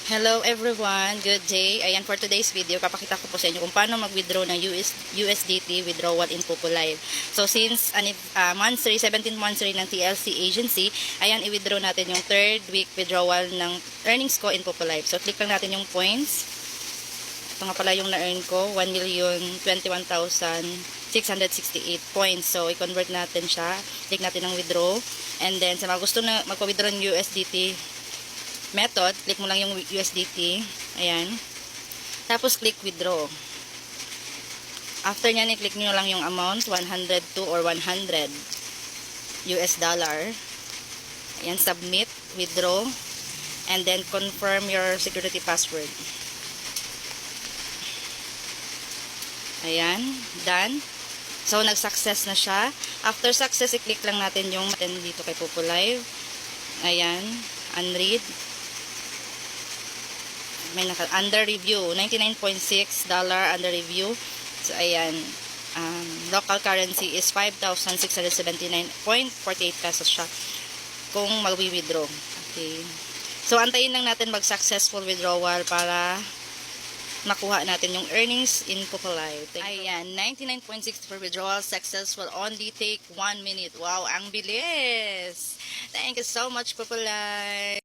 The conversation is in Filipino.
Hello everyone, good day. Ayan, for today's video, papakita ko po sa inyo kung paano mag-withdraw ng USDT withdrawal in Popo Live. So since 17th monthsary ng TLC agency, ayan, i-withdraw natin yung 3rd week withdrawal ng earnings ko in Popo Live. So click lang natin yung points. Ito nga pala yung na-earn ko, 1,021,668 points. So i-convert natin siya. Click natin ng withdraw. And then sa mga gusto na magpa-withdraw ng USDT method, click mo lang yung USDT. Ayan. Tapos, click withdraw. After nyan, i-click nyo lang yung amount, 102 or 100 US dollar. Ayan, submit, withdraw, and then confirm your security password. Ayan, done. So, nag-success na siya. After success, i-click lang natin yung dito kay Popo Live. Ayan, unread. May under review, $99.6 under review. So ayan, local currency is 5,679.48 pesos siya kung mag-withdraw. Okay. So antayin lang natin mag-successful withdrawal para makuha natin yung earnings in Popo Live. Ayan, 99.6 for withdrawal successful, only take 1 minute. Wow, ang bilis! Thank you so much, Popo Live!